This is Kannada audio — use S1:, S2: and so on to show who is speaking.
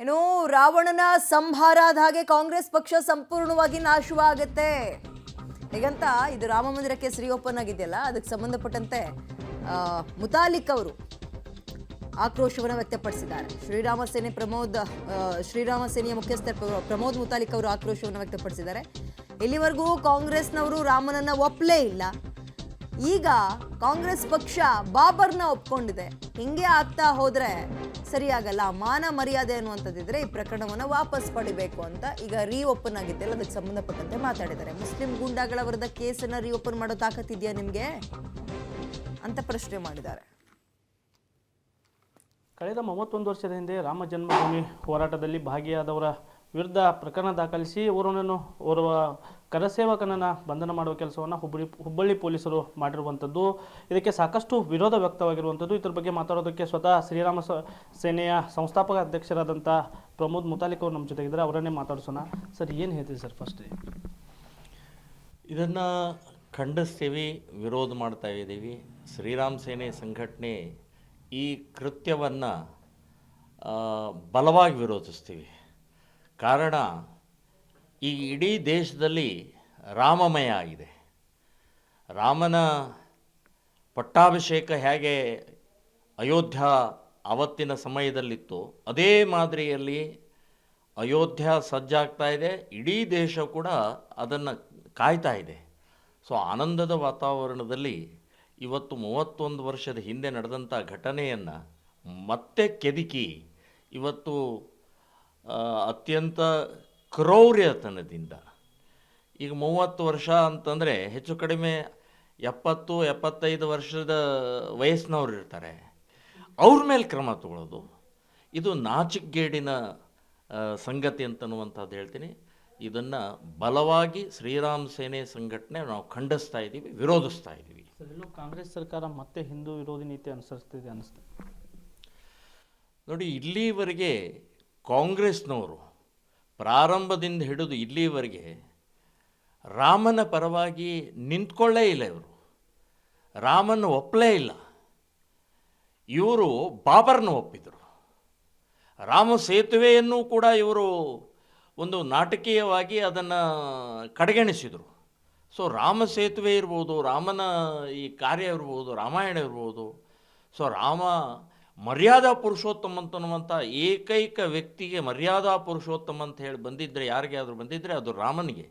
S1: ಏನು ರಾವಣನ ಸಂಹಾರ ಆದ ಹಾಗೆ ಕಾಂಗ್ರೆಸ್ ಪಕ್ಷ ಸಂಪೂರ್ಣವಾಗಿ ನಾಶವಾಗುತ್ತೆ ಹೀಗಂತ ಇದು ರಾಮ ಮಂದಿರ ಕೇಸ್ ರೀಓಪನ್ ಆಗಿದೆಯಲ್ಲ ಅದಕ್ಕೆ ಸಂಬಂಧಪಟ್ಟಂತೆ ಮುತಾಲಿಕ್ ಅವರು ಆಕ್ರೋಶವನ್ನು ವ್ಯಕ್ತಪಡಿಸಿದ್ದಾರೆ. ಶ್ರೀರಾಮ ಸೇನೆಯ ಮುಖ್ಯಸ್ಥ ಪ್ರಮೋದ್ ಮುತಾಲಿಕ್ ಅವರು ಆಕ್ರೋಶವನ್ನು ವ್ಯಕ್ತಪಡಿಸಿದ್ದಾರೆ. ಇಲ್ಲಿವರೆಗೂ ಕಾಂಗ್ರೆಸ್ನವರು ರಾಮನನ್ನ ಒಪ್ಪಲೇ ಇಲ್ಲ. ಈಗ ಕಾಂಗ್ರೆಸ್ ಪಕ್ಷ ಬಾಬರ್ನ ಒಪ್ಕೊಂಡಿದೆ. ಹಿಂಗೆ ಆಗ್ತಾ ಹೋದ್ರೆ ಸರಿಯಾಗಲ್ಲ. ಮಾನ ಮರ್ಯಾದೆ ಅನ್ನುವಂಥದ್ದಿದ್ರೆ ಈ ಪ್ರಕರಣವನ್ನು ವಾಪಸ್ ಪಡಿಬೇಕು ಅಂತ ಈಗ ರೀಓಪನ್ ಆಗಿದ್ದೆಲ್ಲ ಅದಕ್ಕೆ ಸಂಬಂಧಪಟ್ಟಂತೆ ಮಾತಾಡಿದ್ದಾರೆ. ಮುಸ್ಲಿಂ ಗೂಂಡಾಗಳ ವಿರುದ್ಧ ಕೇಸನ್ನು ರೀಓಪನ್ ಮಾಡೋ ತಾಕತ್ತಿದೆಯಾ ನಿಮಗೆ ಅಂತ ಪ್ರಶ್ನೆ ಮಾಡಿದ್ದಾರೆ.
S2: ಕಳೆದ 31 ವರ್ಷದ ಹಿಂದೆ ರಾಮ ಜನ್ಮಭೂಮಿ ಹೋರಾಟದಲ್ಲಿ ಭಾಗಿಯಾದವರ ವಿರುದ್ಧ ಪ್ರಕರಣ ದಾಖಲಿಸಿ ಓರ್ವ ಕರಸೇವಕನನ್ನು ಬಂಧನ ಮಾಡುವ ಕೆಲಸವನ್ನು ಹುಬ್ಬಳ್ಳಿ ಪೊಲೀಸರು ಮಾಡಿರುವಂಥದ್ದು. ಇದಕ್ಕೆ ಸಾಕಷ್ಟು ವಿರೋಧ ವ್ಯಕ್ತವಾಗಿರುವಂಥದ್ದು. ಇದ್ರ ಬಗ್ಗೆ ಮಾತಾಡೋದಕ್ಕೆ ಸ್ವತಃ ಶ್ರೀರಾಮ ಸೇನೆಯ ಸಂಸ್ಥಾಪಕ ಅಧ್ಯಕ್ಷರಾದಂಥ ಪ್ರಮೋದ್ ಮುತಾಲಿಕ್ ಅವರು ನಮ್ಮ ಜೊತೆಗಿದ್ದಾರೆ. ಅವರನ್ನೇ ಮಾತಾಡಿಸೋಣ. ಸರ್, ಏನು ಹೇಳ್ತೀವಿ ಸರ್? ಫಸ್ಟ್
S3: ಇದನ್ನು ಖಂಡಿಸ್ತೀವಿ, ವಿರೋಧ ಮಾಡ್ತಾ ಇದ್ದೀವಿ. ಶ್ರೀರಾಮ್ ಸೇನೆ ಸಂಘಟನೆ ಈ ಕೃತ್ಯವನ್ನು ಬಲವಾಗಿ ವಿರೋಧಿಸ್ತೀವಿ. ಕಾರಣ, ಈ ಇಡೀ ದೇಶದಲ್ಲಿ ರಾಮಮಯ ಆಗಿದೆ. ರಾಮನ ಪಟ್ಟಾಭಿಷೇಕ ಹೇಗೆ ಅಯೋಧ್ಯ ಆವತ್ತಿನ ಸಮಯದಲ್ಲಿತ್ತು, ಅದೇ ಮಾದರಿಯಲ್ಲಿ ಅಯೋಧ್ಯ ಸಜ್ಜಾಗ್ತಾ ಇದೆ. ಇಡೀ ದೇಶ ಕೂಡ ಅದನ್ನು ಕಾಯ್ತಾ ಇದೆ. ಸೊ ಆನಂದದ ವಾತಾವರಣದಲ್ಲಿ ಇವತ್ತು 31 ವರ್ಷದ ಹಿಂದೆ ನಡೆದಂಥ ಘಟನೆಯನ್ನು ಮತ್ತೆ ಕೆದಕಿ ಇವತ್ತು ಅತ್ಯಂತ ಕ್ರೌರ್ಯತನದಿಂದ, ಈಗ 30 ವರ್ಷ ಅಂತಂದರೆ ಹೆಚ್ಚು ಕಡಿಮೆ 70-75 ವರ್ಷದ ವಯಸ್ಸಿನವ್ರು ಇರ್ತಾರೆ, ಅವ್ರ ಮೇಲೆ ಕ್ರಮ ತಗೊಳ್ಳೋದು ಇದು ನಾಚಿಕೆಗೇಡಿನ ಸಂಗತಿ ಅಂತನ್ನುವಂಥದ್ದು ಹೇಳ್ತೀನಿ. ಇದನ್ನು ಬಲವಾಗಿ ಶ್ರೀರಾಮ್ ಸೇನೆ ಸಂಘಟನೆ ನಾವು ಖಂಡಿಸ್ತಾ ಇದ್ದೀವಿ, ವಿರೋಧಿಸ್ತಾ ಇದ್ದೀವಿ.
S2: ಎಲ್ಲೂ ಕಾಂಗ್ರೆಸ್ ಸರ್ಕಾರ ಮತ್ತೆ ಹಿಂದೂ ವಿರೋಧಿ ನೀತಿ ಅನುಸರಿಸ್ತಿದೆ ಅನ್ನಿಸ್ತದೆ.
S3: ನೋಡಿ, ಇಲ್ಲಿವರೆಗೆ ಕಾಂಗ್ರೆಸ್ನವರು ಪ್ರಾರಂಭದಿಂದ ಹಿಡಿದು ಇಲ್ಲಿವರೆಗೆ ರಾಮನ ಪರವಾಗಿ ನಿಂತ್ಕೊಳ್ಳೇ ಇಲ್ಲ. ಇವರು ರಾಮನ ಒಪ್ಪಲೇ ಇಲ್ಲ. ಇವರು ಬಾಬರ್ನ ಒಪ್ಪಿದರು. ರಾಮ ಸೇತುವೆಯನ್ನು ಕೂಡ ಇವರು ಒಂದು ನಾಟಕೀಯವಾಗಿ ಅದನ್ನು ಕಡೆಗಣಿಸಿದರು. ಸೊ ರಾಮ ಸೇತುವೆ ಇರ್ಬೋದು, ರಾಮನ ಈ ಕಾರ್ಯ ಇರ್ಬೋದು, ರಾಮಾಯಣ ಇರ್ಬೋದು. ಸೊ ರಾಮ ಮರ್ಯಾದಾ ಪುರುಷೋತ್ತಮ ಅಂತನ್ನುವಂಥ ಏಕೈಕ ವ್ಯಕ್ತಿಗೆ ಮರ್ಯಾದಾ ಪುರುಷೋತ್ತಮ ಅಂತ ಹೇಳಿ ಬಂದಿದ್ದರೆ, ಯಾರಿಗೆ ಆದರೂ ಬಂದಿದ್ದರೆ ಅದು ರಾಮನಿಗೆ.